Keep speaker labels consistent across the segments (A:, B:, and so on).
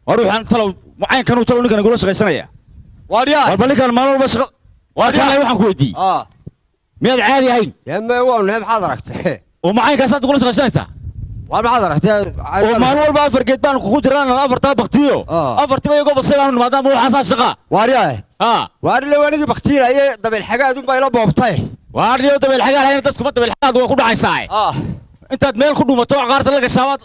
A: أروح أنا طلعوا معين كانوا طلعوا نكنا نقول شغل سنة يا
B: واريا
A: والبلي كان مالو بس وكان لا يوحنا كويتي ميد عادي هاي
B: يا ما هو نهم حضرك
A: ومعين كاسات تقول شغل سنة
B: وما حضرك
A: ومانوال بقى فرقت بان كخود رانا أفرتها بختيو أفرت بقى يقول بس ما دام هو حسن شقة
B: واريا واريا لو أنا بختير أيه طب الحاجة دول بيلا بوبتاي
A: واريا طب الحاجة هاي أنت تكمل طب الحاجة هو كله عايزاي أنت ميل كله متوع غارت لك الشباب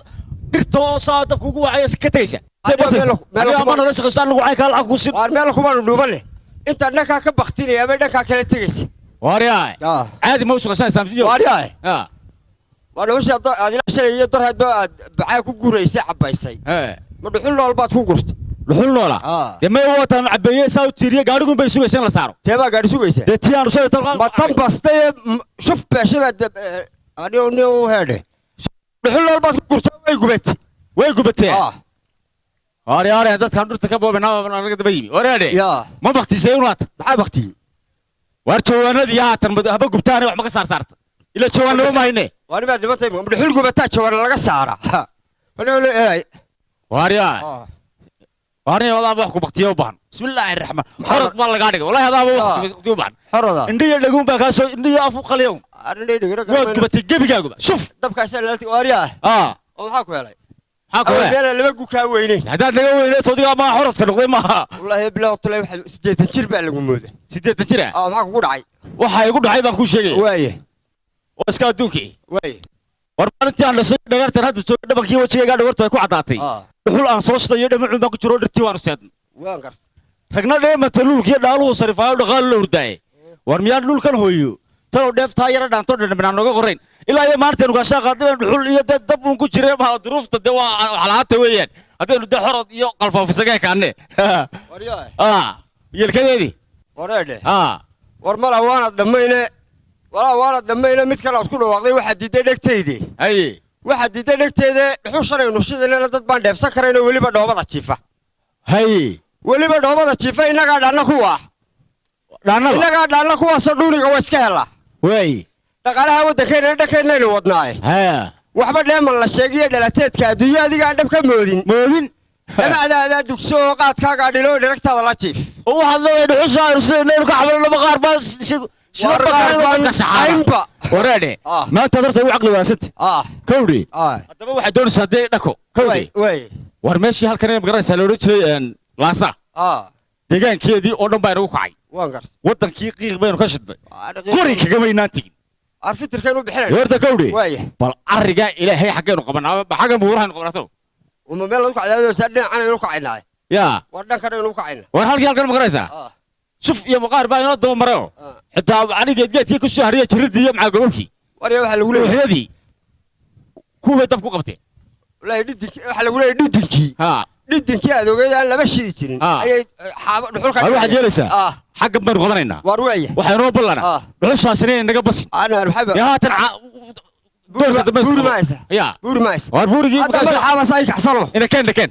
A: درتو صادق كوكو عايز كتيسة بس أنا ما نرش غشان لو عايز كلا أكوسين
B: وارميلك ما ندوبله أنت نكا كبختير يا بدك كلا تجلس
A: واريا عادي ما وش غشان سامسونج
B: واريا وأنا وش هذه الشيء يدور هذا بعاك كوريس عبايسي ما دحول له البات كورت
A: دحول له لا يما هو تان عباية ساوي تيري قارقون بيسوي سين لسارو
B: تبا قاري سوي سين
A: تيان رسول تلقى
B: ما تم بس تي شوف بشبه أنيو هذا دحول له البات كورت ويقبتي أري
A: هذا كان درت كبوا بنا قد بيجي أري ما بختي سيونات
B: ما بختي
A: وارتوانا ديات هبا قبتاني وح ما صارت إلا تشوانا ما هينه
B: وأنا بعد ما تبغى بدحول قبتها تشوانا لقى سارة أنا أقول إيه
A: واريا والله بحكم بختيو بان بسم الله الرحمن حرط بالله قاعد والله هذا هو بختيو بان
B: حرط
A: إندي يلقون بكاسو إندي أفوق اليوم وقبتي جيبي شوف
B: دب كاسة لالتي واريا وحكوا علي
A: حكوا
B: علي اللي بقول كاويني
A: هذا نقوي صديق ما حرط كنقضي ما
B: والله بلا طلع واحد سديت تشرب على الموده
A: سديت تشرب
B: ما كقول عاي
A: وحا يقول عاي ما كل شيء
B: وايه
A: واسكا دوكي
B: وايه
A: وربنا انت على شيء دغرت هذا سو دبكي وجهي قاعد ورتay ku cadaatay wuxuu aan soo shaqeeyo dhamacu ma ku jiro dhirtii waan seed
B: waan gartay
A: ragna dheema talulkii dhaaluhu sarifaayo dhaqaal loo urday war miyaan dhulkan hooyo taw dheeftaa yara dhaanto dhanbana naga qorayn ilaa iyo maarteen uga shaqaadeen dhul iyo dab uu ku jiray ma duruufta de waa xalaata weeyaan hadeenu de xorod iyo qalfoofisaga kaane wariyaa yelkadeedi
B: wareede war mala waana dhameeyne waana dhameeyne mid kale isku dhawaaqday waxa diiday dhagteedii waxa diiday dhagteeda wuxuu sharayno sidana dad baan dheefsan karayno waliba dhoobada jiifa waliba dhoobada jiifa inaga dhaana kuwa inaga dhaana kuwa sadhuuniga waa iska hela dhaqaalaha waddankeena dhakeennaynu wadnaaye waxba dheeman la sheegiyo dhalateedka adduunyo adiga aan dhab ka moodin dhamacdaada dugso oo qaadkaaga dhilo dhiragtaada la jiif
A: waxaad leedahay dhuxusha aynu ka xabalno laba qaar baa ورادي ما تقدر تقول عقلي واسط كودي هذا واحد دون صدق دكو كودي ورمشي هالكلام بقرا سالوريتش لاسا ديجان كيدي او دن بايرو كعي
B: وان غرت
A: ودنكي قيق بينو كشدبay قري كغمينانتي
B: عرفت كانوا بحرين
A: ورده كودي بل ارجا الهي حقينو قبنا حاجه بورهن قبناتو
B: وما مeel lagu kacday sadin aan inuu kacaynaay
A: يا
B: waddan kale inuu kacayna
A: war halkan baqraysa شوف يا مقار باين ودو مرو حتى أنا جيت كل شهر يجردي مع قبوكي
B: وريا واحد يقول
A: لي هذه كوبا دبكو قبتي
B: لا يدك واحد يقول لي ددكي ددكي هذا وقال لا ماشي تشرين اي حاب دخول
A: كان واحد جلس حق بن قبرنا
B: ورويه
A: waxay noo balana dhuxusha saneen naga bas
B: ana maxab
A: ya tan
B: buur maaysa ya buur maaysa
A: war buurigi
B: ma xaba say kaxsano
A: ina keen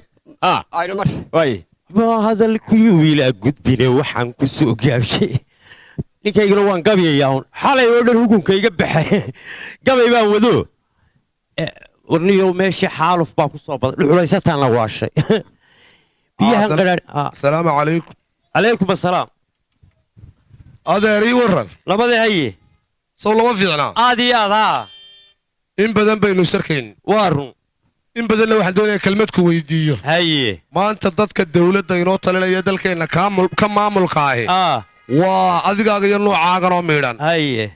B: ayna mar
A: way
C: هذا الكيو ويلا قد بينا وحن كسو قابشي لكي يقولوا وان قبي ياون حالي يقولوا هكون كي يقبح قبي بان وذو ورنيو ماشي حاله في باكو صوبة الحليسات أنا واشي بيها انقرار
D: السلام عليكم
C: عليكم السلام
D: هذا ري ورن
C: لما ذي هي
D: صولة ما في عنا
C: هذه هذا
D: إن بدن بينو سركين
C: وارن
D: إن بدل لو حدوني كلمتك ويديو
C: هي
D: ما أنت ضدك الدولة دينوت لنا يدلك إن كم عمل كاهي وأذكى ينو عاقنا ميدان
C: هي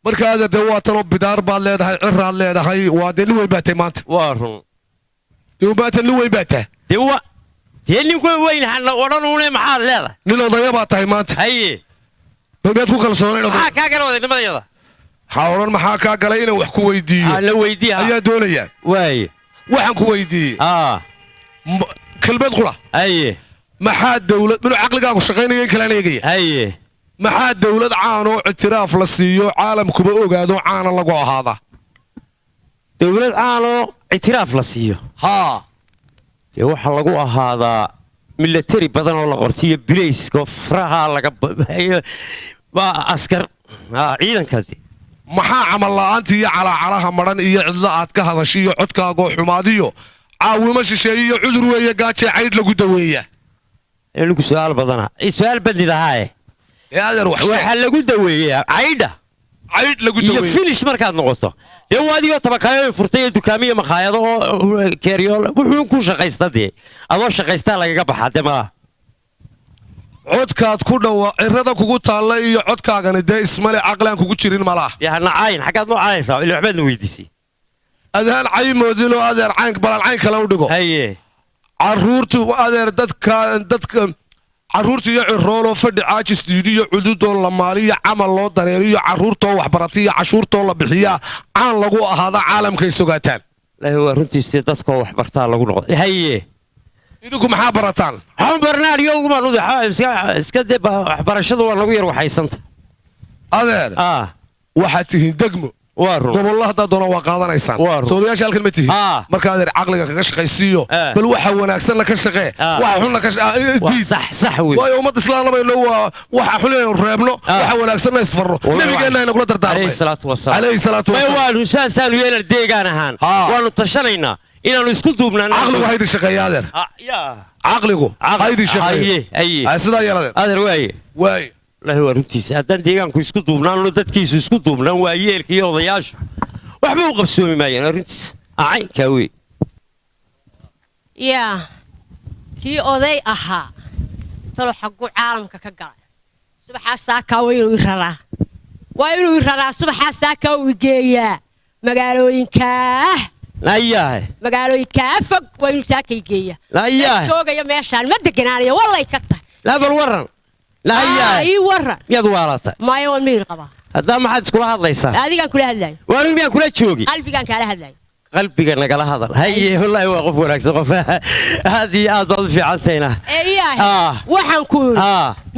D: مركا هذا دواتنا بدار بالله هاي عرّان له هاي وادلوي باتي مات
C: وارن
D: دو باتلوي باته
C: دوا تيني كوي وين حنا ورانوني محل هذا
D: نلا ضيابات هاي مات
C: هي
D: بيتو كلسوني
C: ما كاغنا ودا نمد يدا
D: حاولن ما كاغلا wax ku weydiiyo
C: la weydiiyo
D: ayaa doonaya
C: way
D: waxaan ku weydiiyay kalbad qura
C: aye
D: maxaa dawlad minu aqligaagu shaqeynayay kala eegaya
C: aye
D: maxaa dawlad caan oo ictiraaf la siiyo caalamkuba ogaado caan lagu ahaada
C: dawlad caan oo ictiraaf la siiyo dee waxa lagu ahaada military badan oo la qortiyo bilayska faraha laga waa askar ciidankadi maxaa
D: camal la'aantii iyo calaacalaha maran iyo cidla aad ka hadashiyo codkaaga xumaadiyo caawimo shisheeye iyo cudur weeye gaajee caydh lagu daweeyaa
C: lagu su'aal badana su'aal badli dahaye
D: adeer
C: waxa lagu daweeyaa
D: caydh lagu daweeyaa
C: iyo finish markaad noqoto dee waadiyo tabakaayo furtay dukaamiye maqaayado oo keeriyool wuxuu ku shaqaystay adoo shaqaystaa lagaga baxaa ma
D: codkaad ku dhawa cirada kugu taalla iyo codkaagana dee ismale caqlaan kugu jirin malaha
C: yaana cayn xagaad noo caynaysaa ilaa waxbaad la weydiisay
D: adaan caymoodin oo adeer cayn balal cayn kale u dhigo
C: haye
D: caruurtu adeer dadka caruurta iyo cirooloo fadhi caajis diidiyo cududoo la maaliyo camal loo dareeriyo caruurtoo waxbaratiyo cashuurtoo la bixiyaa caan lagu ahaada caalamkay sogaataan
C: laahi waa runtiisii dadkoo waxbartaa lagu noqday haye
D: idinku maxaa barataan
C: waxaan barnaa ariyowgumaan iska dee waxbarashadu waa nagu yar waxaysanta
D: adeer waxaad tihiin degmo gobollo haddaa doona waa qaadanaysaan soodayaasha halkan ma tihiin marka adeer caqliga kaga shaqaysiiyo bal waxa wanaagsanna ka shaqee waxa xunna waayo ummadda islaamlamayno waa waxa xun inaynu reebno waxa wanaagsanna isfarno nabigeenna ayna kula dardaarmay alayhi salaatu wasalaam
C: waanu saasaanu yeelan deegaan ahaan waanu tashanaynaa inaanu isku duubnaan
D: caqligu haydi shaqeeya adeer caqligu haydi shaqeeya sidaa yeeladeen
C: adeer waaye lahi waa runtiisa haddaan deegaanku isku duubnaanno dadkiisu isku duubnaan waa yeelka iyo odayaashu waxba u qabsoomi maayaan waa runtiisa caynkaa wey
E: yaa kii oday ahaa talo xagguu caalamka ka galay subaxaa saakaa waa inuu i raraa subaxaa saakaa uu igeeyaa magaalooyinkaa fog waa inuu saakay geeyaa joogaya meeshaan ma deganaanayo wallay ka tahay
C: laabal waran
E: ii warran
C: miyaad waalatay
E: maya waan miyir qabaa
C: haddaa maxaad iskula hadlaysaa
E: adigaan kula hadlaayo
C: waanigu miyaan kula joogi
E: qalbigaan kaala hadlaayo
C: qalbiga nagala hadal haye wallaahi waa qof wanaagsan qof aad iyo aad baad u fiicantayna
E: waxaan ku yidhi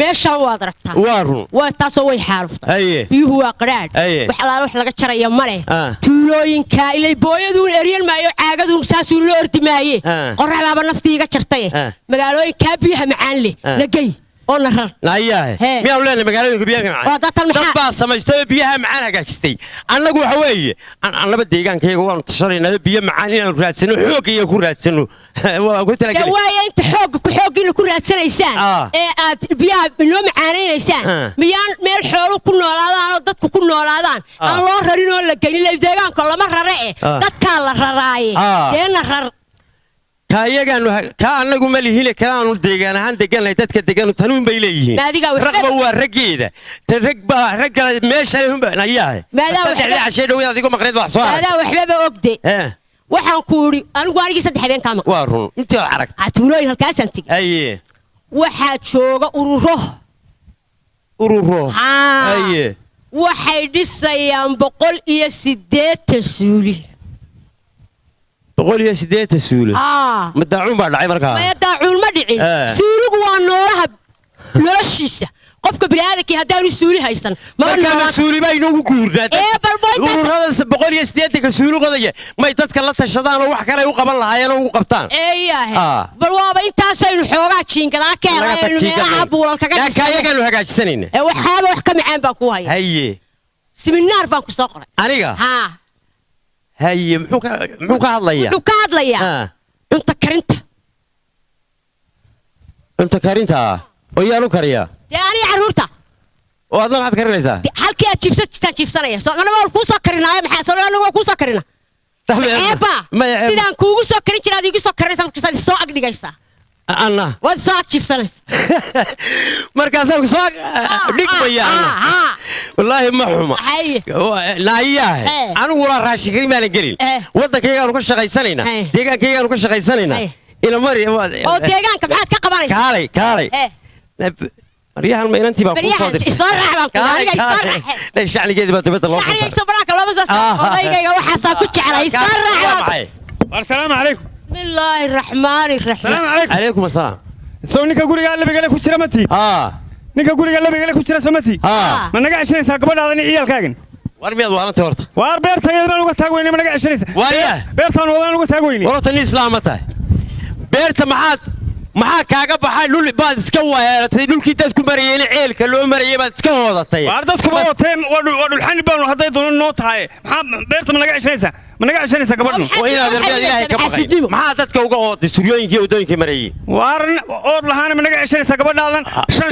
E: meeshaan waad aragtaa
C: waa run
E: waa taasoo way xaaluftay biyuhu waa qadhaadh wax alaala wax laga jaraya ma leh tuulooyinka ilay booyaduun eryan maayo caagaduun saasuu loo ordi maaye qorrax baaba naftii iga jartaye magaalooyinkaa biyaha macaan leh nagey oo narar
C: miyaanu leenahay magaalooyinka biyaha macaan dad baa samaystay oo biyaha macaan hagaajistay annagu waxa weeye annaba deegaankayaga waanu tashanaynaa biyo macaan inaanu raadsano xooggiiya ku raadsano
E: waaye inta xooggiina ku raadsanaysaan ee aad biyaha inoo macaanaynaysaan miyaan meel xoolu ku noolaadaan oo dadku ku noolaadaan aan loo rarin oo la gelin deegaanka lama rare dadkaa la raraaye deena rar
C: ka annagu ma lihine kalaanu deegaan ahaan degannahay dadka deganu tanuun bay leeyihiin ragba waa raggeeda ragga meeshasaddexdii cashee dhowad adigo maqneed wax soo
E: arag waxbaba ogde waxaan ku idhi anigu anigii 3 habeen kaa maqan
C: waa run intii oo arag
E: tuulooyin halkaasaan tegey waxaa jooga ururo waxay dhisayaan 180 suuli
C: 180 suuli ma daacuun baa dhacay markaa
E: ma daacuun ma dhicin suuligu waa noolaha noloshiisa qofka bini'aadamkii haddaanu suuli haysan
C: markaa suuli baa inoogu guurdaa ururada 180 suuli qodaya may dadka la tashadaan oo wax kale u qaban lahaayeen oo ugu qabtaan
E: bal waaba intaasaynu xoogaa jiingadaa ka helaynu meelaha buulan kaga
C: dhigayagaanu hagaajisanayna
E: waxaaba wax ka macaan baan ku haya
C: haye
E: siminaar baan ku soo qoray
C: aniga haye muxuu ka hadlayaa
E: cunto
C: karinta oo yaanu kariyaa
E: dee aniga carruurta
C: oo adna maxaad karinaysaa
E: halkii aad jiibsataan jiibsanaya anaga waa kuu soo karinaayo maxaa anaga waa kuu soo karina sidaan kuugu soo karin jira ad iigu soo karinaysa markaasaad soo agdhigaysaa
C: anna
E: waad soo ag jiibsanaysa
C: markaasaan soo dhigmaya wallaahi ma xuma naayahe anigu walaa raashin karin maanan gelin waddankaygaanu ka shaqaysanaynaa deegaankaygaanu ka shaqaysanaynaa ilamari
E: oo deegaanka maxaad ka qabanaysaa
C: kaalay maryahan ma inantii baa kuu soo dirtay shacnigeedii baa dibadda loo
E: odaygayga waxaasaa ku jeclay
F: asalaamu calaykum
E: bismillaahi raxmaani raxiim
C: calaykum asalaam
F: sow ninka gurigaa labigale ku jira mati ninka guriga labigale ku jira soo mati ma naga ceshanaysaa gabadhaada nin ciyaalkaagan
C: war miyaad waalantay horta
F: waar beertayadna uga taag weyne ma naga ceshanaysaa
C: waarya
F: beertaan wadaan uga taag weyne
C: horta nin islaama tahay beerta maxaad maxaa kaaga baxay dhul baad iska weeratay dhulkii dadku marayeen ceelka loo marayay baad iska hoodatay
F: waar dadku ma wateen waa dhulxani baan hadday doonan noo tahay maxaa beerta ma naga ceshanaysaa gabadhan
C: waa inaad ilaahay ka baqay maxaa dadka uga hooday suryooyinkii wadooyinkii marayay
F: waaran ood lahaana ma naga ceshanaysaa gabadhaadan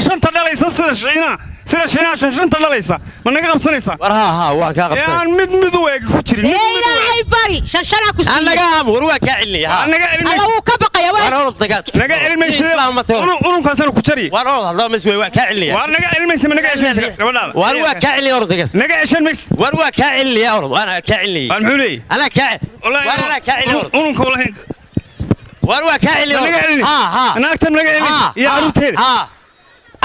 F: shanta dhalaysa sida shiinaha shanta dhalaysa ma naga qabsanaysaa
C: war haa waa kaa qabsan
F: aan mid u eeg ku jirin
E: ilaahay bari shana ku sii
C: anaga war waa ka cilniya ha
F: anaga
E: alla uu ka baqaya
C: war orod dagaad
F: naga cilmaysa ununkaasana ku jari
C: war orod hadda mas waa ka cilniya
F: war naga cilmaysa ma naga ceshanaysaa gabadhaada
C: war waa ka cilniya orod dagaad
F: naga ceshan mays
C: war waa ka cilniya orod ana ka cilniya
F: war muxuu leeyahay
C: ana ka war ana ka cilniya
F: ununka wallahi
C: war waa ka cilniya
F: naga cilni
C: ha
F: naagtan naga cilni iyo caruurteeda
C: ha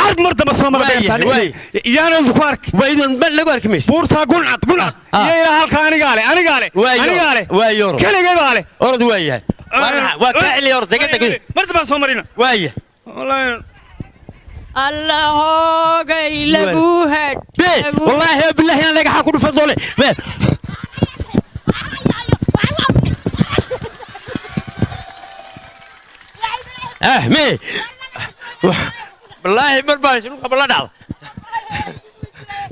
F: عاد مرة بس ما بدأت يا نلد كوارك
C: وإذا بل كوارك مش
F: بورتا قنعت يا إلى هالك أنا قالي
C: وايور
F: كل قالي
C: أرد وايه وكعلي أرد دقيقة
F: مرة بس مرينا
C: وايه
F: والله
E: الله جاي لبوهد
C: والله بالله أنا لقى حكون فضولي مي والله مربى شنو قبل لا دعوة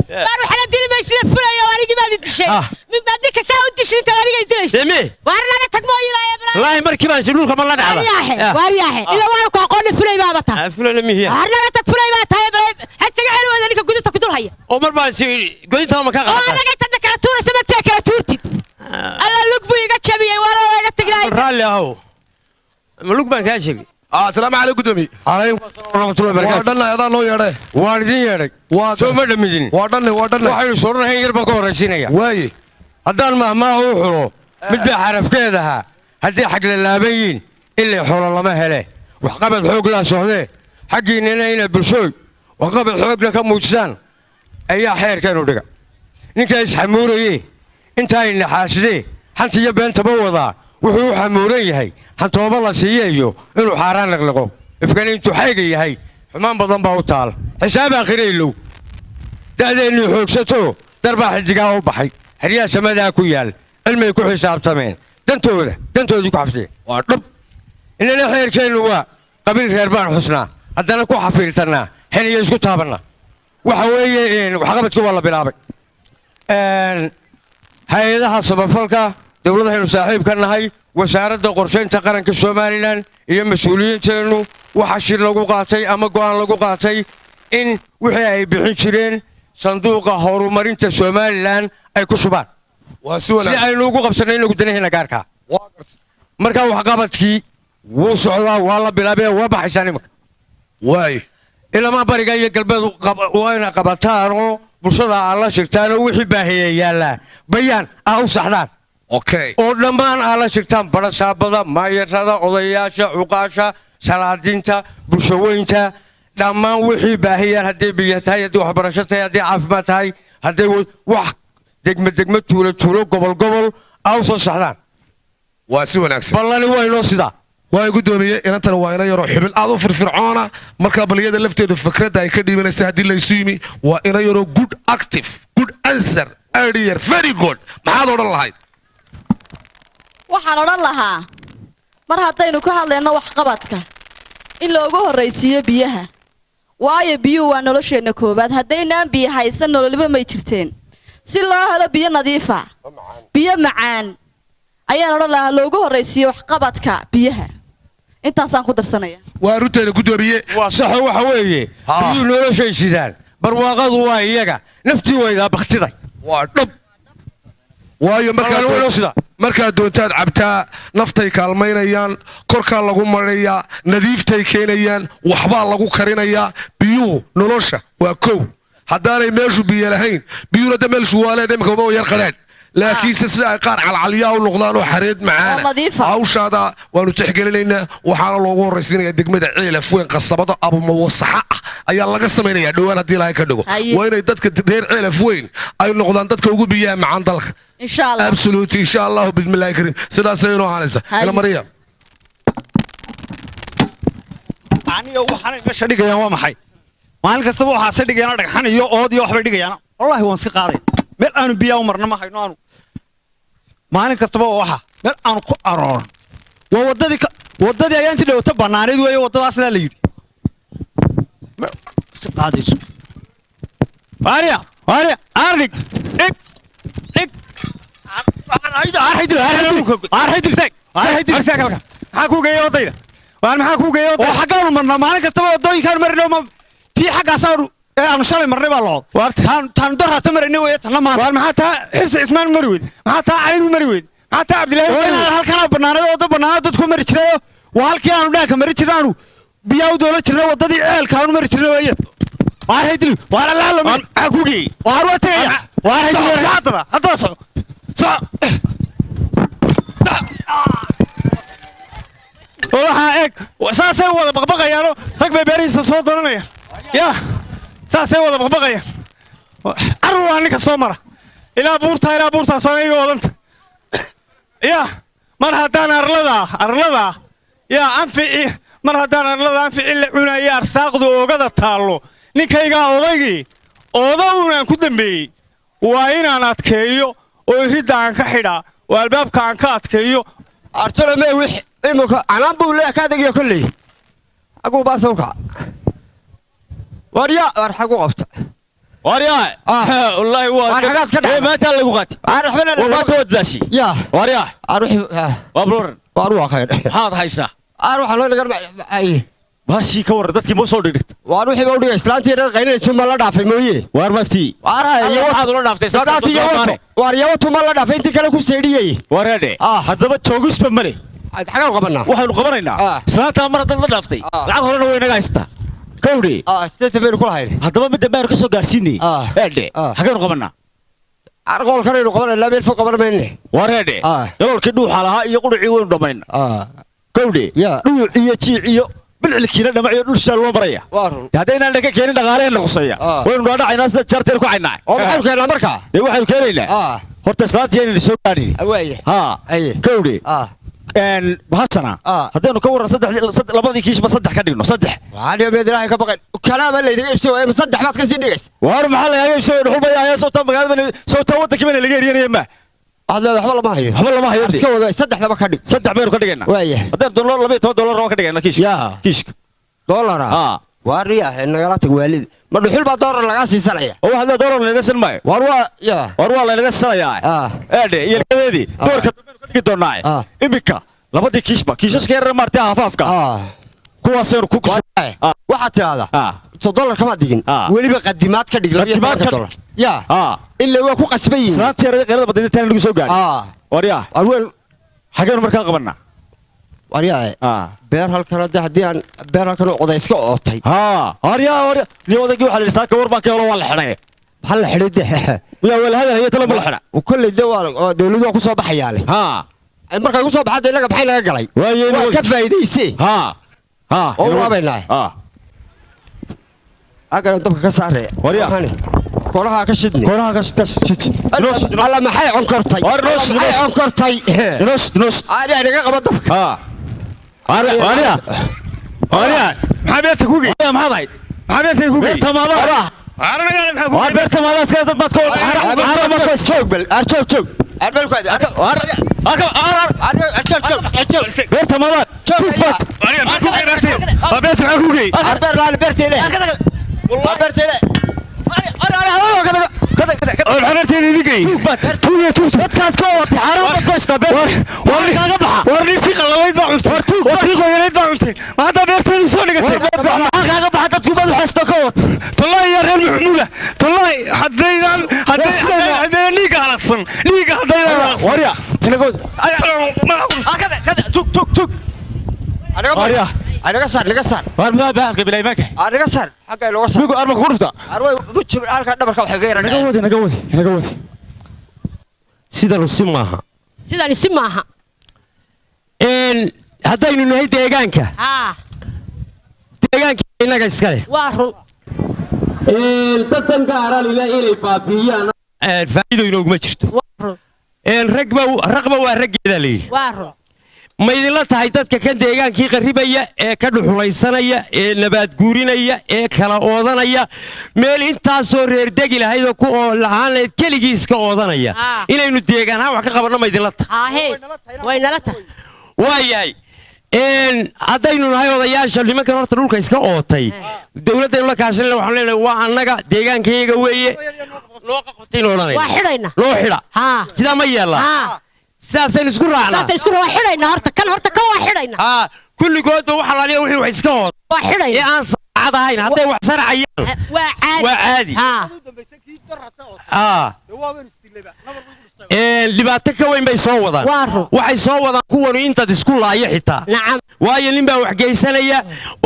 E: بارو حنا ديري ما يصير فرايا وانا جي ما دشي من بعدك ساعه دشي انت غادي ديش
C: مي
E: وانا انا تقمو يلا يا بلا
C: والله مركي ما يصير قبل لا دعوة
E: وارياحي الا وانا كو قون فراي بابا تا
C: فراي مي هي
E: وانا انا تفراي ما تا بلا حتى قالوا انا نك غدت كدول هيا
C: او مربى غدت ما كان
E: انا قلت لك تورا سمت كلا تورتي الله لوك بو يغا جبيي وانا لا تغراي
C: رالي اهو ملوك بان كاشبي
D: السلام عليكم قدومي
C: عليكم ورحمة الله وبركاته
D: وادنا يا لو يرى
C: واردين يرى سو ما دمجين
D: وادنا
C: waxay sooranayeen yarba ka horeysinaya
D: way
C: hadaan ma uu xulo mid baa xarafkeedaha hadii xaq la laabayin ilaa xulo lama hele wax qabad xoog la socday xaqiinina ina bulshooy wax qabad xoog la ka muujsan ayaa xeerkan u dhiga ninka isxamuurayay inta ay naxaasday hantiya beentaba wada wuxuu xamuuran yahay hantooba la siiyeeyo inuu xaaraan laqlaqo ifkan intuu xayga yahay xumaan badan baa u taal xisaab akhireylo da'deenu xoogsato darbaa xidigaa u baxay xiriyaa samadaa ku yaal cilmi ku xisaabtameen dantoodii ku xafsay waa dhab inana xeerkeenu waa qabiil reer baan xusnaa haddana ku xafiiltanaa xiliyo isku taabanna waxa weeye waxqabadku waa la bilaabay hay-adaha samafalka dowladahaynu saaxiib ka nahay wasaaradda qorshaynta qaranka somalilan iyo mas-uuliyiinteennu waxa shir lagu qaatay ama go'aan lagu qaatay in wixii ay bixin jireen sanduuqa horumarinta somalilan ay ku shubaan si aynu ugu qabsanay inagu danaheena gaarka markaa waxqabadkii wuu socdaa waa la bilaabay waa baxaysaa nimanka
D: waay
C: ilamaa bariga iyo galbeed waa ina qabataan oo bulshada aad la shirtaan oo wixii baahiya yaallaa bayaan ah u saxdaan oo dhammaan aad la shirtaan barasaabada maayarada odayaasha cuqaasha salaadiinta bulshaweynta dhammaan wixii baahiyaan hadday biyo tahay haddii waxbarasho tahay haddii caafimaad tahay hadday wax degme tuulo gobol aa u soo saxdaan
D: waa si wanaagsan
C: ballani waa inoo sidaa
D: waa gudoomiye inantan waa ina yaroo xubin aad u firfircoona markaa baliyada lafteedu fikradda ay ka dhiibanaysa haddii laysu yimi waa ina yaroo good active good answer earlier very good maxaad odhan lahayd
G: waxaan odhan lahaa mar haddaynu ka hadlayno waxqabadka in loogu horraysiiyo biyaha waayo biyuhu waa nolosheenna koowaad haddaynaan biyo haysan nololiba may jirteen si loo helo biyo nadiifa biyo macaan ayaan odhan lahaa loogu horraysiiyo waxqabadka biyaha intaasaan ku darsanaya
D: waa runteeda gudoomiye
C: waa saxo waxa weeye biyuhu noloshay sidaan barwaaqadu waa iyaga naftii waydaa baktiday
D: waa dhab waayo markaad doontaad cabtaa naftay kaalmaynayaan korkaa lagu marinayaa nadiiftay keenayaan waxbaa lagu karinayaa biyuhu nolosha waa kow haddaanay meeshu biyo lahayn biyuhuna da meelshu waaleen imika uma yar qadhaan laakiinse sida ay qaar calcalyaa u noqdaan oo xareed macaana hawshaada waanu tixgelinaynaa waxaana loogu horraysiinayaa degmada ceelaf weyn qasabada abumawasaxa ah ayaa laga samaynayaa dhowaan haddii ilaahay ka dhigo waa inay dadka reer ceelaf weyn ay noqdaan dadka ugu biyaha macaan dalka absolute insha allahu bismillahi kariim sidaasay inoo ahaanaysa ila mariya
A: aniga waxaan meesha dhigayaan waa maxay maalin kastaba waxaase dhigayaan dhagxan iyo ood iyo waxbay dhigayaan wallaahi waan iska qaaday meel aanu biyaa u marna ma hayno aanu maalin kastaba waa waxa meel aanu ku arooran waa waddadii
H: wadadii ayaan intii dhawata banaanid weeye wadadaasna la yidhi qaadayso
A: waarya arnig dhig
F: maxaa kuu geeyey wadayda waan maxaa kuu geeyey
H: oo xaggaanu marnaa maalin kastaba wadooyinkaan marino tii xaggaasaanu aanu shalay marnay baa loo taanu darraata marayna weeye tanna maanta
F: waan maxaa taa xirsi cismaan mari weyd maxaa taa caligu mari weyd maxaa taa cabdilaahi
H: inaan halkanaa bannaanada wadda bannaanada dadku mari jirayo waa halkii aanu dhaanka mari jirna aanu biyaa u doola jirna waddadii ceelka aanu mari jirna weeye waarhaydili waa la laalami
F: maxaa kuu geeyey
H: waar waa tegaya waarhaydili
F: haddaba soco waxaa eeg saasay wada baqbaqayaano rag bay beerihiisa soo doonanayaan yaa saasay wada baqbaqayaan carur waa ninka soo mara ilaa buurtaas oo iga wadanta yaa mar haddaan arladaa yaa anfici mar haddaan arlada anfici la cunaya arsaaqdu oogada taallo ninkaygaa odaygii oodawunaan ku dambeeyey waa inaan adkeeyo oo iridda aan ka xidhaa oo albaabka aan ka adkeeyo
B: artolome wix imika canaan buu leeyahay ka adegiyo kolley xaguu baasa u kaca warya war xagu qabta
A: waarya wallaahi
B: xagaad ka dhacay
A: maanta lagu qaati maanta wadaashi
B: ya
A: waarya waa bloran
B: waar waa khayr
A: maxaad haysaa
B: waxa loo dhigan
A: baashii ka warran dadkii ma soo dhigta
B: waar wixii baa u dhigay islaantii reer qaynayso ma la dhaafay mooye
A: waar mastii
B: waxaad
A: ula dhaaftay
B: waar yawatu ma la dhaafay intii kale ku seedhiyey
A: wareedhe haddaba joogisba male
B: xagaan qabanaa
A: waxaynu qabanaynaa islaantaa mar haddaad la dhaaftay lacag horena way naga haystaa kawdhe
B: sideetan baynu kula haynay
A: haddaba midda baynu ka soo gaarsiinay eedhe xagaynu qabanaa
B: arqoolkanaynu qabanayna meel fog qaban mayne
A: wareedhe galoolkii dhuuxa lahaa iyo qudhicii waynu dhammayna kawdhe dhuuc iyo jiic iyo bilcilkiina dhamaciyo dhul shaal loo maraya haddaynaan dhaka keenin dhaqaaleheenna quseeya waynu dhaadhacaynaa sida jaarteen ku caynaa
B: oo maxaynu keennaa markaa
A: dee waxaynu keenaynaa horta islaantii aynayna soo gaadhin kawdhe bahasana haddaynu ka warran labadii kiishba saddex ka dhigno saddex
B: waxaanmeed ilaahay ka baqan kalaaba laynaga iibsay waay ma saddex baad ka sii dhigaysa
A: waar maxaa lagaaga iibsay dhuxulbaya sawtaa magaalada sawtaa waddankii bana laga eryanaya ma
B: waxaad leedahay waxba lama hayo iska wada saddexdaba ka dhig
A: saddex baynu ka dhigaynaa
B: waaya
A: haddaynu doonno $12 oo ka dhigaynaa kiishka
B: doolara waa riyaah nagala tag waalid ma dhuxul baa doolar lagaa siisanaya
A: oo waxaad leedahay doolar laynaga san maayo
B: waar
A: waa laynaga sanayaa eedhe iyo labadeedii doorka dambaynu ka dhigi doonnaa iminka labadii kiishashka yarar maartay hafaafka kuwaasaynu ku
B: waxaad tidahdaa $1 kama digin weliba qadimaad ka dhig $12 ilaa waa ku qasban yihiin
A: islaantii yarada qeyrada badayda taan lagu soo gaadhay waryaa xagaynu markaa qabannaa
B: beer halkan haddii aan beer halkan oo oday iska ootay
A: ni odaygii waxaa la yidhi saaka war baan ka helo waa la xidhay
B: maxaa la xidhay de
A: yaa waa la hadalhaya talo ma la xidha
B: kolley de waa dawladdu waa ku soo baxayaale markay ku soo baxadda innaga maxay naga galay waa ka faa'iidayse oo waabaynaa agana dabka ka saare koolaha ka shidni alla maxay onkortay onkortay naga qaba dabka
F: maxaa beerta ku gey
A: maxaad ahayd
F: maxaa beerta ku gey
A: beerta maadaa waa beerta maadaa iska dad baad ka
B: joog
A: beerta maadaa
F: maxaa ku gey xabarteeda idin gey
A: dadkaad ka watay xaaraan baad ku haystaa beerkaaga baxa
F: war ninkii qallalayd baa cuntay war tii qoyanayd baa cuntay ma haddaa beerteedu soo dhigatay
A: maxaa kaaga baxa dadku baad waxaysta ka watay
F: tallaahi yaa reer maxmuuda tallaahi haddaydan dhiigga halaqsan dhiigga haddaydan halaqsan
A: warya tug warya
B: naga saar
A: war maxaa bahalka bilaymaanka
B: naga saar xagga looga saar
A: migu arma ku dhufta
B: arway rujib halka dhabarka waxay ga yaraan
A: naga wadi
C: sidanu si maaha
E: sidani si maaha
C: haddaynu nahay deegaanka innaga iska leh
E: waa run
C: dadkan gaaralila inay baabiiyaan faa'iido inooguma jirto raqba waa raggeedaa layidhi
E: waa run
C: ma idinla tahay dadka kan deegaankii qarribaya ee ka dhuxulaysanaya ee nabaad guurinaya ee kala oodanaya meel intaasoo reerdegi lahaydoo ku oo lahaan lahayd keligii iska oodanaya inaynu deegaan ahaan wax ka qabanno ma idinla tahay
E: way nala tahay
C: waa yahay haddaynu nahay odayaasha nimankan horta dhulka iska ootay dowladdaynu la kaashanayna waxaan leenahay waa annaga deegaankayaga weeye noo qabtaynu odhanayna
E: waa xidhayna
C: noo xidha sidaa ma yeellaa sidaasaynu isku raacnaa
E: waa xidhayna horta kan waa xidhayna
C: kulligoodba waxa laaliya wixii wax iska ood
E: waa xidhayna
C: ee aan saacad ahayn hadday wax sarcayaan waa caadi dhibaato ka weyn bay soo wadaan waxay soo wadaan kuwanu intaad isku laayo xitaa waayo nin baa wax geysanaya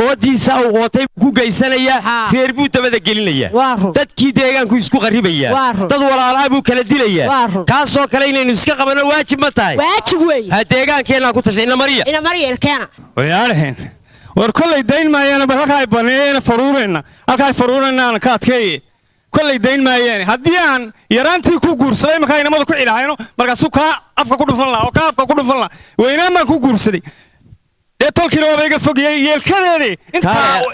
C: oodiisa uu qootay ku geysanaya reer buu dabada gelinaya dadkii deegaanku isku qaribaya dad walaalaa buu kala dilaya kaasoo kale inaynu iska qabanno waajib ma tahay
E: waajib weeye
C: ha deegaankeenna ku tashay inamariya
E: ilkeena
F: wayaalahayn war kollay dayn maayaan bal halkaa ay baneeyeen faruurayna halkaa ay faruurayna ka adkeeye kollay dayn maayeen haddii aan yaraantii ku guursaday markaa inamada ku cilahayno markaasuu kaa afka ku dhufan lahaa oo kaa afka ku dhufan lahaa weynaan baan ku guursaday dee tolkiina waaba iga fogiyey yeelkadeedii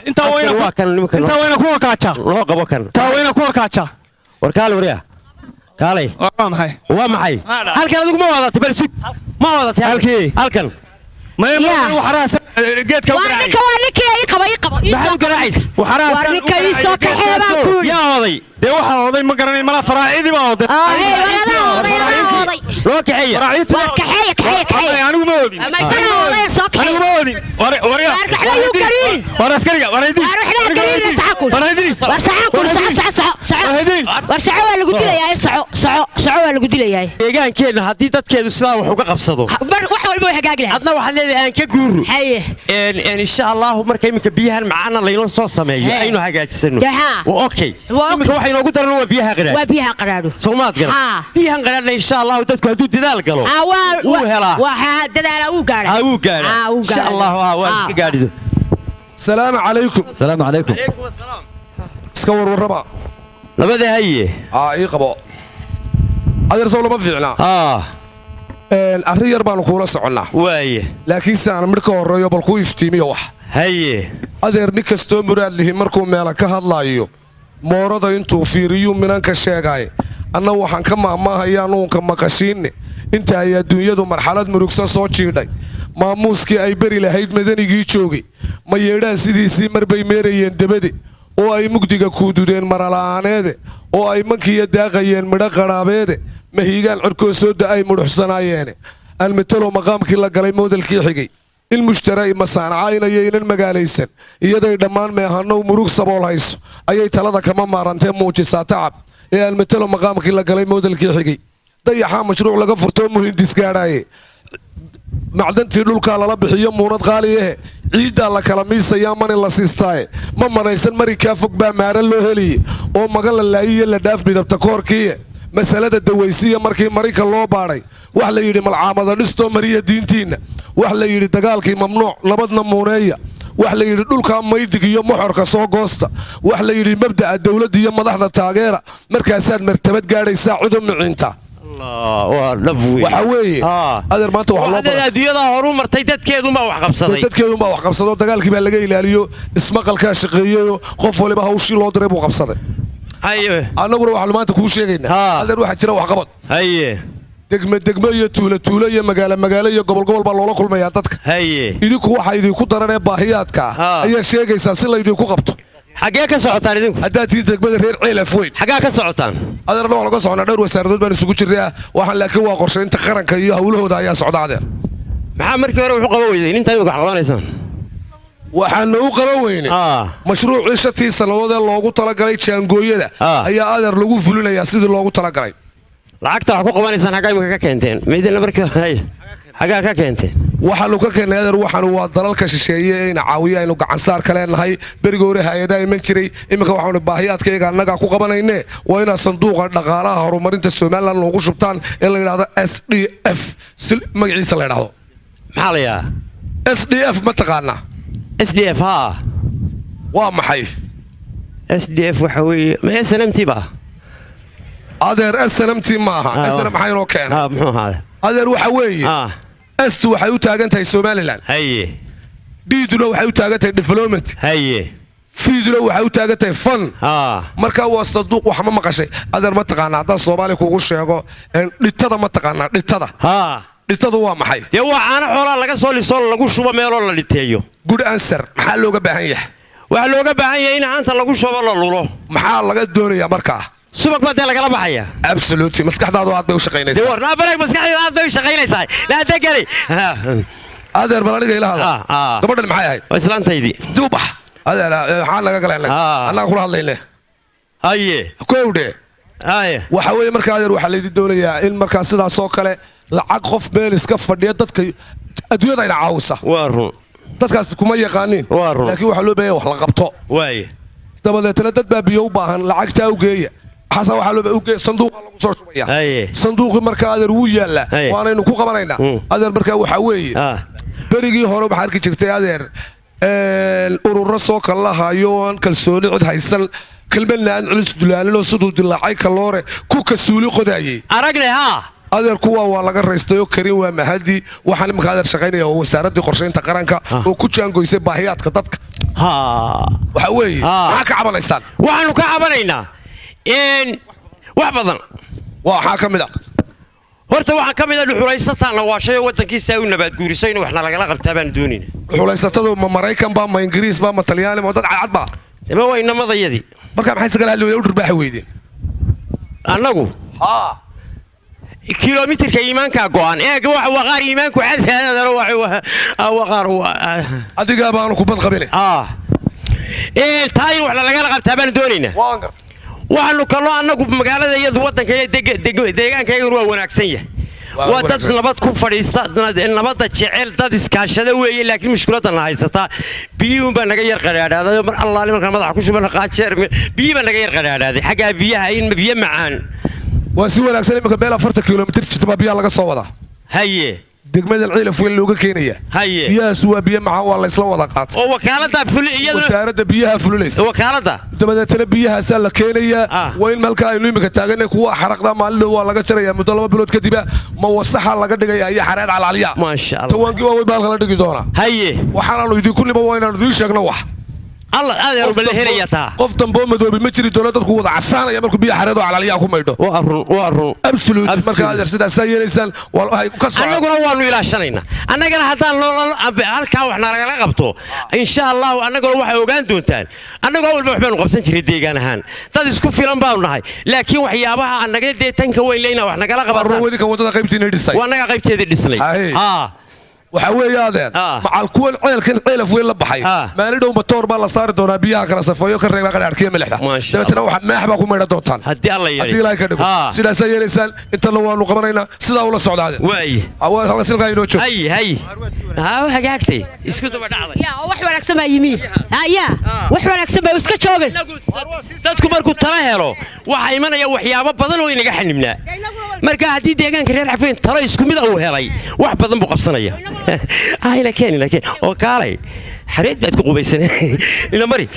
F: intaa wayna ku warkaajaa
C: loo qabo kan
F: intaa wayna ku warkaajaa
C: war kaale waryaa kaalay
F: waa maxay
C: halkan adigu ma wadatay bal sug ma wadatay halkan
E: geedka waa ninkii ay qabay
C: maxaad u garaacaysa
E: waa ninka ii soo kaxee baan ku yidhi
C: yaa oday
F: dee waxaa oday ma garanay malaa faraacidii baa oday
C: loo kaxeeya
E: waa kaxeeya
F: anigu ma oodin anigu ma oodin war askariga war
E: waa lagu dilayaa
C: deegaankeenna haddii dadkeedu sidaa wax uga qabsado
E: wax walba way hagaagi lahayd
C: adna waxaad leedahay aan ka guuro insha allahu marka iminka biyahan macaana laynoo soo sameeyo aynu hagaajisano okay iminka waxa inoogu daran waa biyaha qaraadho soomaad garan biyahan qaraadhna insha allahu dadku hadduu dadaal galo wuu helaa
E: wuu gaadhaa
C: insha allahu waa iska gaadhido
D: salaamu calaykum iska warwarraba
C: labada haye
D: ii qabo adeer sow lama fiicnaa arrin yar baanu kuula soconnaa
C: waaye
D: laakiinse aan midh ka horreeyo bal kuu iftiimiyo wax
C: haye
D: adeer nin kastoo muraad lihi markuu meela ka hadlaayo moorada intuu fiiriyuu minanka sheegaaye anna waxaan ka maahmaahayaa nuunka maqashiinne inta ay adduunyadu marxalad murugsan soo jiidhay maamuuskii ay beri lahayd madanigii joogay ma yeedhaan sidiisii marbay meerayeen debade oo ay mugdiga kuududeen marala'aaneede oo ay mankiya daaqayeen midho qadhaabeede mahiigaan cirkoo soo da'ay mudhuxsanaayeene almatalow maqaamkii la galay moodalkii xigay in mushtara'i masaanacaynayo inan magaalaysan iyaday dhammaan meehannow murug sabool hayso ayay talada kama maarantee muujisaa tacab ee almatalow maqaamkii la galay moodalkii xigay dayaxaa mashruuc laga furtoo muhindis gaadhaaye macdantii dhulkaa lala bixiyo muunad qaaliyahe ciiddaa la kala miisayaa mani la siistaaye ma manaysan marikaa fog baa maaran loo heliye oo magan la laayiyo la dhaaf midabta koorkiiye masalada dawaysiya markii marika loo baadhay wax la yidhi malcaamada dhistoo mariya diintiinna wax la yidhi dagaalkii mamnuuc nabadna muuneeya wax la yidhi dhulkaa maydig iyo moxorka soo goosta wax la yidhi mabda'a dawladda iyo madaxda taageera markaasaad martabad gaadhaysaa cidu miciinta waxa weeye adeer maanta
C: adduunyadaa horu martay dadkeedunbaa wax
D: qabsadoo dagaalkii baa laga ilaaliyo ismaqalkaa shaqeeyeyo qof waliba hawshii loo diray buu qabsaday annaguna waxaanu maanta kuu sheegaynaa adeer waxaa jira waxqabad degmo iyo tuulo iyo magaalo iyo gobol baa loola kulmayaa dadka idinku waxaa idinku daranee baahiyaadka ayaa sheegaysaa si laydinku qabto
C: xaggee ka socotaan idinku
D: haddaad tii degmada reer ceelaf weyn
C: xaggaa ka socotaan
D: adeerna waxaan ka soconaa dhowr wasaaradood baan isugu jirnaa waxaan laakiin waa qorshaynta qaranka iyo hawlahooda ayaa socda adeer
C: maxaa markii hore wuxuu qaban weyday intaa imika wax qabanaysaan
D: waxaana u qaban weyne mashruucii 5 sannadood ee loogu talagalay jaangooyada ayaa adeer lagu fulinayaa sidii loogu talagalay
C: lacagta wax ku qabanaysaan xaggaa imika ka keenteen meydina markaa xaggaa ka keenteen
D: waxaanu ka keennay adeer waxaanu waa dalalka shisheeye ayna caawiya aynu gacansaar ka leenahay beriga hore hay-adaa iman jiray iminka waxaanu baahiyaadkayga annagaa ku qabanayne waa inaad sanduuqa dhaqaalaha horumarinta somalilan noogu shubtaan ee la yidhahdo SDF si magaciisa la yidhahdo
C: maxaa la yidhahdaa
D: SDF ma taqaanaa
C: SDF
D: waa maxay
C: SDF waxa weeye ma SNMT ba
D: adeer SNMT maaha SNM maxaa inoo keenay
C: muxuu ahaa
D: adeer waxa weeye astu waxay u taagan tahay Somaliland diiduna waxay u taagan tahay development fiiduna waxay u taagan tahay fun marka waa saduuq wax ma maqashay adeer ma taqaanaa haddaan Soomaali kugu sheego dhitada ma taqaanaa dhitada dhintadu waa maxay
C: dee waa caano xoolaa laga soo lisoo lagu shubo meeloo la dhinteeyo
D: good answer maxaa looga baahan yahay
C: waxaa looga baahan yahay in haanta lagu shubo la lulo
D: maxaa laga doonayaa markaa
C: subag baa dee lagala baxaya
D: absolutely maskaxdaadu aad bay u shaqaynaysaa
C: dee warna bareeg maskaxdaadu aad bay u shaqaynaysaa laada geli
D: adeer bal aniga ila hada gabadhan maxay ahayd
C: waa islaantaydii
D: duubax adeer maxaa laga galay annaga kula hadlayne
C: haye
D: kowdhe
C: haye
D: waxa weeye markaa adeer waxaa laydi doonayaa in markaa sidaasoo kale lacag qof meel iska fadhiya dadka adduunyada ina caawisa
C: waa run
D: dadkaas kuma yaqaanin laakiin waxaa loo baahan wax la qabto
C: waaye
D: dabadeetana dad baa biyo u baahan lacagtaa u geeya xasan waxaa loo baahan sanduuqa lagu soo shubaya sanduuqi markaa adeer wuu yaallaa waanaynu ku qabanaynaa adeer markaa waxaa weeye berigii hore waxaa arki jirtay adeer ururo soo kala lahayo aan kalsooni cid haysan kelmadna aan culis dulaalinoo siduu dilaacay kaloore ku kasuuli qodaayey
C: aragne haa
D: adeer kuwa waa laga raystayoo karin waa mahadi waxaan imanka adeer shaqaynaya oo wasaaraddii qorshaynta qaranka oo ku jaangoysay baahiyaadka dadka waxa weeye maxaa ka cabanaysaan
C: waxaanu ka cabanaynaa wax badan
D: waxaa ka mid a
C: horta waxaan ka mid a dhuxulaysataana waashay oo waddankiisa u nabaadguurisay in waxna lagala qabtaa baan doonayna
D: dhuxulaysatadu ma maraykan baa ma ingiriis baa ma talyaani ma dad cadcad baa
C: ma waa inamadayadii
D: markaa maxay sagala hadli u dhirbaaxa weydeen
C: annagu kilomitirka iimaankaa go'an eega waa qaar iimaanku xasaadana waa qaar
D: adigaa baanu kubad qabine
C: taa in waxna lagala qabtaa baan doonaynaa waxaanu kaloo annagu magaalada iyadu waddanka deegaankayaguna waa wanaagsan yahay waa dad nabad ku fadhiista nabadda jecel dad iskaashada weeye laakiin mushkiladana haysataa biyuun baa naga yar qadhaadhaaday mar allaali markaan madaxa ku shuban qaajeer biyi baa naga yar qadhaadhaaday xaggaa biyaha in biyo macaan
D: waa si wanaagsan imanka meel 40 kilomitir jirta baa biyaha laga soo wadaa
C: haye
D: degmada ciilaf weyn looga keenaya
C: haye
D: biyahaas waa biyo macaan waa la isla wada qaatay
C: oo wakaalada
D: wasaaradda biyaha fulinaysa
C: wakaalada
D: dabadeetana biyahaasaa la keenayaa waa in malka aynu iminka taaganay kuwa xaraqda maalin waa laga jarayaa muddo 2 bilood kadib ma wasaxa laga dhigaya iyo xareed calcaliya
C: maasha Allah
D: tawaanki waa way baalka la dhigi doonaa
C: haye
D: waxaanu idinku niba waa inaanu idin sheegno wax
C: الله هذا رب الهرية تا
D: قف تنبو مدوبي ما جري دولة تكو وضع عسانا يا مركو بيها حريضو على الياكو ميدو
C: وارو
D: ابسولوت مركا هذا سيدا سايا ليسان والله كسر
C: أنا قلنا وانو إلى شنينا أنا قلنا حتى هالكا وحنا رجلا قبطو إن شاء الله أنا قلنا واحد وقان دونتان أنا قلنا بحبان وقبسن جري ديجان هان تدرس كوفي لمباونا هاي لكن وحيابها أنا قلت دي تنك وين لينا وحنا قلنا قبطو
D: الروادي كوضع قيبتين الدستاي
C: وأنا قيبتين الدستاي
D: waxa weeye aadeen macal kuwan ceelkan ceelaf weyn la baxay maalin dhow matoor baa la saari doonaa biyaha kala safeeyo ka reeba qadhaadhkiya milixda dabeetana waxa maax baa ku meedha doontaan
C: haddii alla yeelay
D: haddii ilaahay ka dhigo sidaas ay yeelaysaan inta la waanu qabanaynaa sidaa ula socdaade
C: waay
D: awaa hala silqa inoo joog
C: hay hagaagtay isku daba dhacday
E: yaa wax wanaagsan baa yimi yaa wax wanaagsan baa iska joogay
C: dadku markuu tala helo waxa imanaya waxyaabo badan oo inaga xanibnaa marka haddii deegaanka reer xafeen talo isku mid uu helay wax badan buu qabsanaya لكن وكالي حريت بعد قبيسنا إلى مري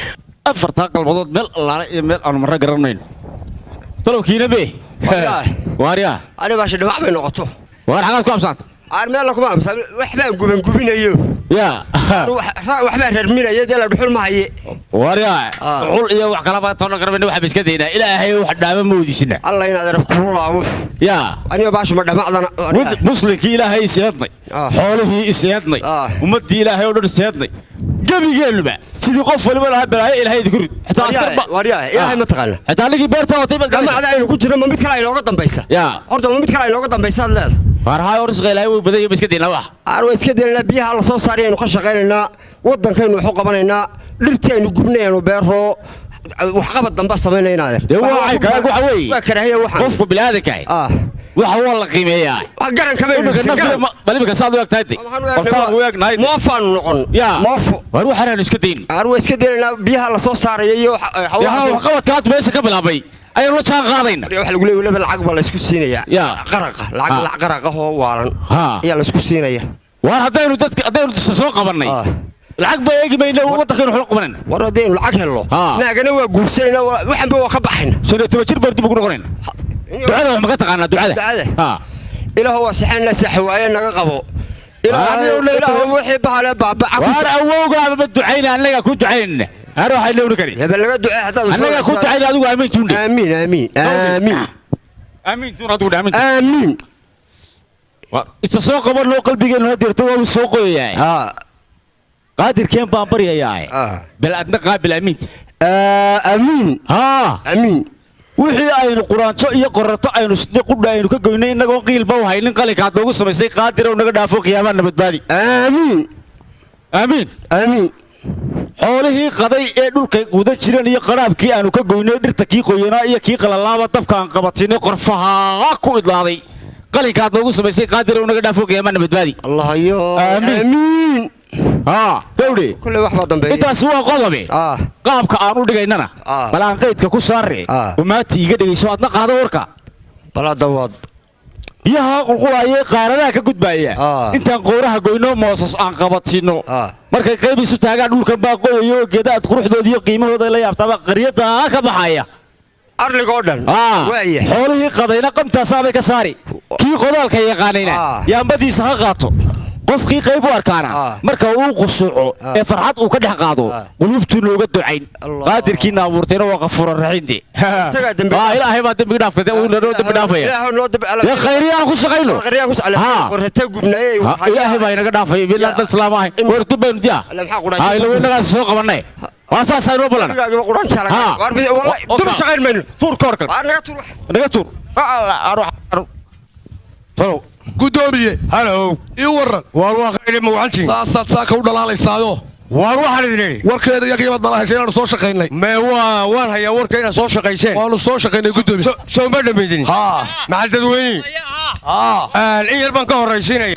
A: أفرت قلبضات مل أنا مرة قررنين طلعوا كينا بيه واريا
B: أنا باش دفع بين نقطه
A: وار حاجات كم سنت
B: أنا مالك ما بس وحبان قبين أيوه
A: يا
B: وحبان رمينا يدي لا دحول معي
A: واريا حول إيه وحكلابات تونا قربنا وحب إسكتينا إلى هي وحد دائما موديسنا
B: الله ينادر كله
A: يا
B: أنا باش ما دمعنا
A: مسلم كي إلى هي سيادني حوله سيادني ومدي إلى هي ودر سيادني قبل قلبه سيدي قف ولا هذا إلى هي ذكر حتى عسكر
B: واريا إلى هي متقلة
A: حتى لقي بيرتا وطيبة
B: ما عدا إنه كنت لما متكلم إلى قدام بيسا
A: يا
B: أرض ما متكلم إلى قدام بيسا لا
A: هاي ورس غير هاي وبدأ يمسكتينا واحد
B: أروس كده بيها على صوص صارين وخش غيرنا وضن كانوا حق بنينا لرتين وجبنين وبيرهو وحقبت دنبس سمينا هنا
A: ده واعي كلاك وحوي
B: وكره هي وحن
A: قف بلادك هاي وحول الله قيمة يا
B: قرن كمان
A: بلي بك صاد وياك تايدي صاد وياك نايد
B: ما فان نقول
A: يا
B: ما ف
A: وروح أنا نسكتين
B: أروس كده بيها على صوص صارين يو
A: وحقبت كات بيسك قبل أبي أي والله شان غارين
B: waxa lagu leeyahay level lacag baa la isku siinaya qaraqa lacag qaraqa oo waalan ayaa la isku siinaya
A: war hadaynu soo qabanay lacag bay eegi mayna waddankeenu xul qabanan
B: war hadaynu lacag helno naagana waa guursanayna waxan baa ka baxayna
A: shanay jir baa dib ugu noqonayna ducada wax ma ka taqaanaa ducada
B: ilaahu waa saxana saxwaaye naga qabo ilaahu wixii bahale baaba
A: war awowga ma ducayna anaga ku ducaynaa أروح اللون كريم.
B: هذا اللي قدوا هذا.
A: أنا كنت عايز أقول آمين توندي.
B: آمين آمين آمين.
A: آمين تون أقول آمين.
B: آمين.
A: isoo qaban loo qalbigeenu hadeerto waa soo qoyahay qaadirkeen baan baryayaa bal adna qaabil amiin
B: amiin
A: wixii aynu quraanto iyo qorato aynu sidii qudha aynu ka goynay inagoo qiilba u haynin qalinkaad loogu samaysay qaadir oo naga dhaafo qiyaamaha nabadbaadi amiin xoolihii qaday ee dhulka guda jireen iyo qaraabkii aanu ka goynay dhirta kii qoyanaa iyo kii qalalaaba dabkaan qabatinay qorfaha ku idlaaday qalinkaad loogu samaysay qaadir oo naga dhaafo qiyaamaha nabadbaadi
B: amiin
A: dawdhe
B: كله واحد ضمبي
A: intaas waa qodobe qaabka aan u dhigaynana bal aan qaydka ku saarre umaati iga dhigayso adna qaado warka
B: bala dawad
A: biyaha qulqulaayay qaaradaha ka gudbaaya intaan qowraha goyno moosas aan qabatino markay qayb isu taagaan dhulkan baa qoyayo geedaad quruxdooda iyo qiimahooda la yaabtaba qariyada ka baxaya
B: arligoo dhan
A: waaya xoolihii qadayna qamtaasaabay ka saari kii qodaalka yaqaanayna yaambadiisa ha qaato qofkii qayb u arkaana marka uu qusuuco ee farxad uu ka dhex qaado qulubtu nooga ducayn qaadirkiina abuurtayna waa qafuur raxiindi ilaahay baa dambi dhaafkada uu noo dambi dhaafaya ya khayriyaa ku shaqayno
B: qorata gubnay
A: ilaahay baa inaga dhaafay bilaa dad islaamahay wartu baynu diya ilo inaga soo qabanay waa saas aynu balan
B: dur shaqayn mayno
A: tuur korkal naga tuur
D: gudoomiye halow ii waran
C: waar waa khayri mawcantiin
D: saasaad saaka u dhalaalaysaado
C: waar waxaan idin idhi
D: warkeeda iyo qiimad bala heshay inaanu soo shaqaynay
C: mee waan hayaa warka inaad soo shaqayseen
D: waanu soo shaqaynay gudoomiye
C: soo ma dhammaydin maxal dadweyne in yar baan ka horraysiinaya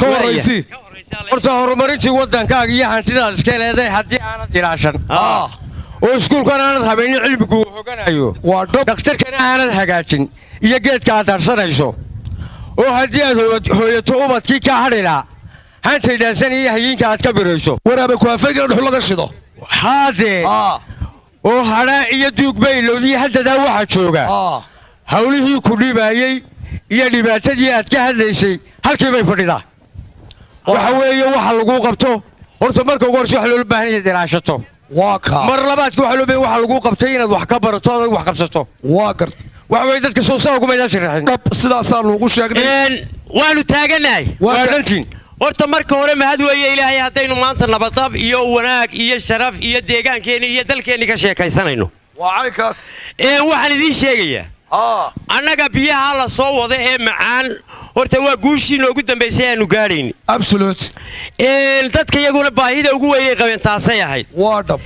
C: horta horumarintii waddankaaga iyo hantidaad iska leeday haddii aanad ilaashan oo iskuulkan aanad habaynin cilmigu uu hoganayo
D: waa dhab
C: dhakhtarkana aanad hagaajin iyo geedka aad darsanayso oo haddii aad hooyato ubadkii ka hadhilaa hantay dhaansan iyo hayiinka aad ka birayso
D: waraaba kuwaafeygana dhuxul laga shido
C: haadee oo hadhaa iyo duugbaylowdii haddadaa waxa jooga hawlihii ku dhibaayey iyo dhibaatadii aad ka hadlaysay halkii bay fadhidaa waxa weeye waxa laguu qabto horta marka ugu horse wax loola baahan yahay ilaashato mar labaadka waxa loo baahan waxa laguu qabtay inaad wax ka barato adag wax qabsato
D: waa garta
C: waxa weeye dadka soo saa ugumaydan sharaxin
D: sidaasaa nuugu sheegnay
I: waanu taaganahay
C: waa dhantiin
I: horta marka hore mahad weeye ilaahay haddaynu maanta nabadab iyo wanaag iyo sharaf iyo deegaankeenni iyo dalkeenni ka sheekaysanayno
D: waa caynkaas
I: waxaan idiin sheegayaa annaga biyaha la soo wada ee macaan horta waa guushii noogu dambaysay aanu gaadhayn
D: absolute
I: dadka iyaguna baahida ugu weeyay qabeen taasay ahayd
D: waa dhab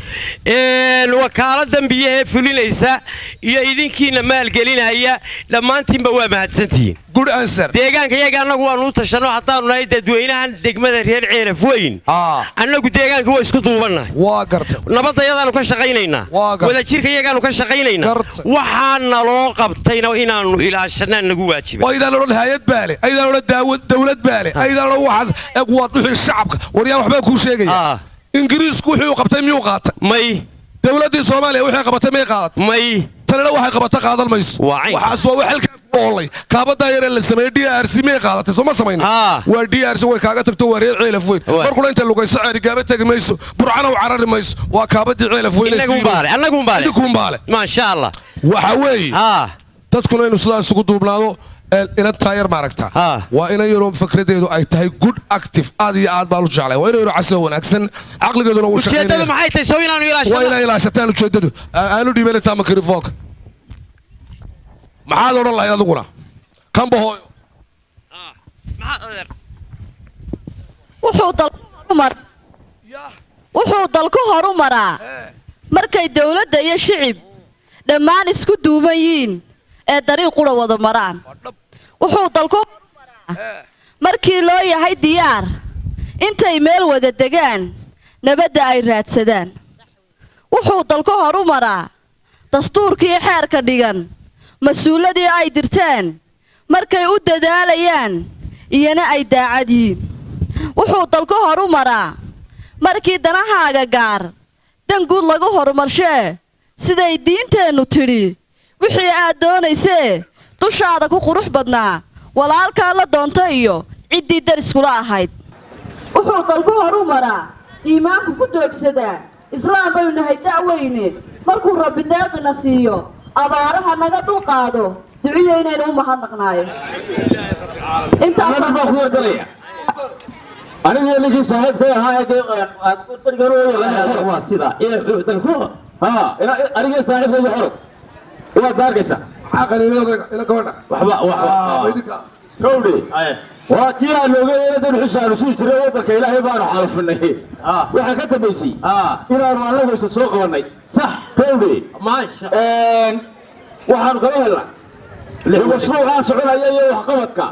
I: wakaaladdan biyahee fulinaysa iyo idinkiina maalgelinaya dhammaantiinba waa mahadsantihiin
D: good answer
I: deegaanka iyaga annagu waanu u tashanno haddaanu nahay dadweynahan degmada reer ceelaf weyn annagu deegaanka waa isku duubannahay
D: waa garta
I: nabadayadaanu ka shaqaynaynaa wadajirka iyagaanu ka shaqaynaynaa waxaa naloo qabtayna inaannu ilaashanaa nagu waajiba
D: aydaan odhan hayad baale aydaan odhan dawlad baale aydaan odhan waxaas waad wixii shacabka waryaan waxbaa kuu sheegaya ingiriisku wixii uu qabtay miyuu qaatay
I: may
D: dawladdii soomaaliya wixii qabatay may qaadat
I: may
D: tanina waxay qabata qaadan mayso waxaas waa wax halkaa ku oolay kaabadaa yaree la sameeyey DRC may qaadatay soo ma samayna waa DRC way kaaga tagto waa reer ceelaf weyn markuna inta lugayso ceerigaaba tagi mayso burcana u carari mayso waa kaabadii ceelaf weyn
I: annagu baale maasha allah
D: waxa weeye dadkuna inuu sidaa isugu duubnaado inan taayar maaragta waa inan yaroo fikradeedu ay tahay good active aad iyo aad baan u jeclay waa inan yaroo casoo wanaagsan caqligeeduna uu shaqeynaya
I: ujeedadu maxay tahay soo inaanu ilaashano
D: waa inay ilaashataan ujeedadu aanu dhiibanaytaa makrifoonka maxaad odhan lahayd adiguna kanba hooyo
G: wuxuu dalku horumaraa markay dawladda iyo shicib dhammaan isku duuban yihiin ee dariiq qura wada maraan wuxuu dalku horumaraa markii loo yahay diyaar intay meel wada degaan nabadda ay raadsadaan wuxuu dalku horumaraa dastuurkii xeerka dhigan mas-uuladii ay dirteen markay u dadaalayaan iyana ay daacad yihiin wuxuu dalku horumaraa markii danahaaga gaar dan guud lagu horumarshee siday diinteennu tidhi wixii aad doonaysee dushaada ku qurux badnaa walaalkaa la doonta iyo ciddii dariskula ahayd wuxuu dalku horumaraa iimaanku ku doogsadaa islaam baynu nahay da'weyne markuu rabbi deeqina siiyo abaaraha naga dulqaado duciya inaynu u mahadnaqnaayo intaas
A: baan ku wargalaya aniga ninkii saaxiibkay ahaa aad qurban waa sida dalku aniga saaxiibkay xorod waa daargaysa
D: عقل إلى كونا
A: waxba kowdhe waa tii aan ogeeyay dad xusaan soo jiray wadanka ilaahay baan xalfinay waxa ka dambeysay inaanu anagu isu soo qabanay sax kowdhe maasha waxaanu kala helnay mashruuca soconaya iyo wax qabadka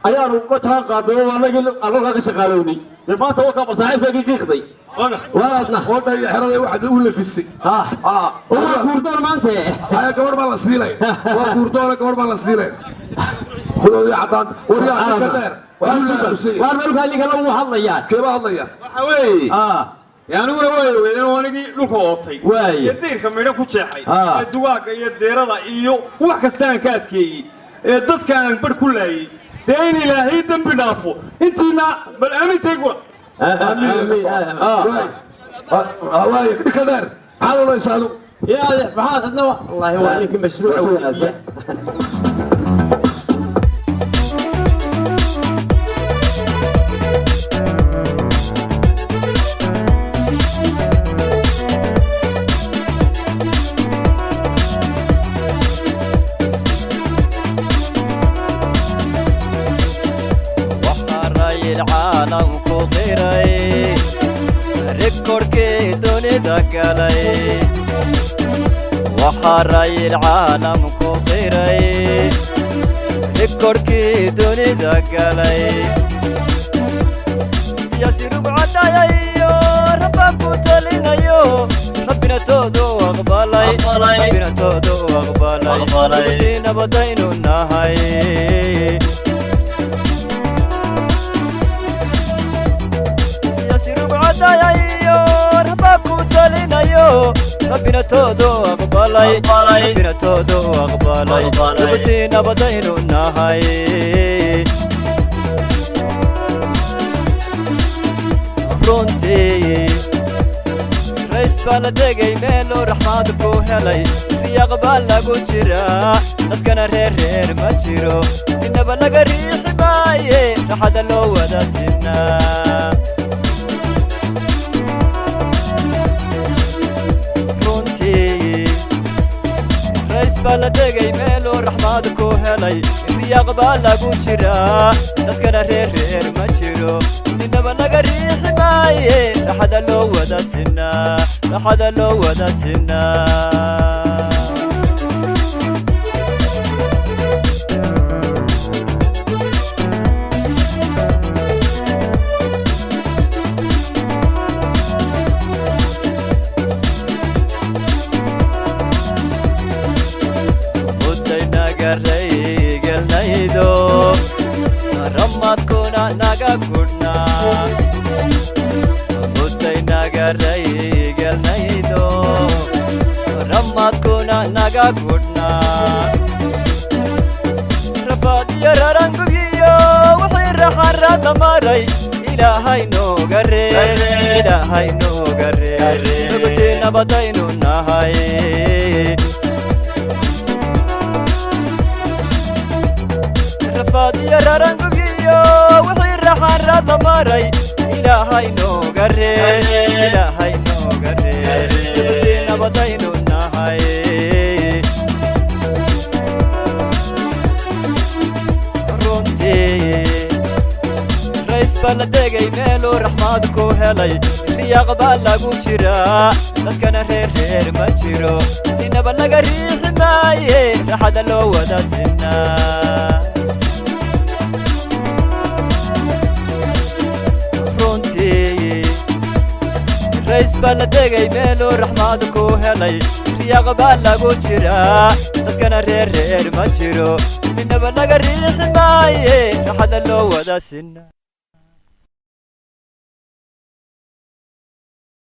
A: ayaanu ma taan qaaday oo anagii anaga ka shaqaalownay maanta waa ka saaxiibkay qiiqday waadna
D: ودي حرده واحد يقول لي في السي
A: waa guurdoon maanta
D: هاي كبر بالله سيلين وكوردون كبر بالله سيلين خذوا يا عطان وريا كدير
A: waa dalka aniga lagu hadlayaan
D: كيف هضيا
B: waxa weeye yaaniguna way ogeeyeen oo anigii dhulka ootay
A: waaye
B: deerka meedho ku jeexay duwaaga iyo deerada iyo wax kasta aan ka adkeeyay dadka aan bar ku laayay in ilaahay dambi dhaafo intiina bal aamintay ku
D: هواي كدير هذا الله يساعده
A: يا محمد أدنى والله هو عليك مشروع وناسة
J: وحراي العالم كقيري ريكوركي دوني دقالي وحراي العالم كقيري ريكوركي دوني دقالي سياسي ربعنا يو ربكو تلينا يو ربنا تودو أقبالي ربنا تودو أقبالي بدينا بدينو النهاي ربنا تودو أقبالي ربنا تودو أقبالي بدينا بدينو النهاي برونتي رئيس بلدقي ميلو رحمادكو هلي في أقبال لقو جرا نتكنا رير ما جيرو إنا بلغ ريح باي لحد اللو ودا سنة رئيس بلدقي ميلو رحمادكو هلي في أقبال لقو جرا نتكنا رير ما جيرو إنا بلغ ريح باي لحد اللو ودا سنة لحد اللو ودا سنة رمضكونا ناقا كنا مدي ناقا ريقل نيدو رمضكونا ناقا كنا رفاد يرارنقو بيو وحير حرات ماري إلهي نوغري إلهي نوغري نبتنا بدينو نهاي رفاد يرارنقو وحير حرات ماري إلهي نوغري إلهي نوغري بدينا بدينو النهاي رونتي رئيس بلدقي ميلو رحمادكو هلي اللي أقبال لقو جرا نتكنا رير ما جيرو إنا بلغ ريح ماي لحد اللو ودا سنة رئيس بلدقي ميلو رحمادكو هلي في أقبال لقو جرا نتكنا رير ما جيرو إنا بلغ ريح ماي لحد اللو ودا سنة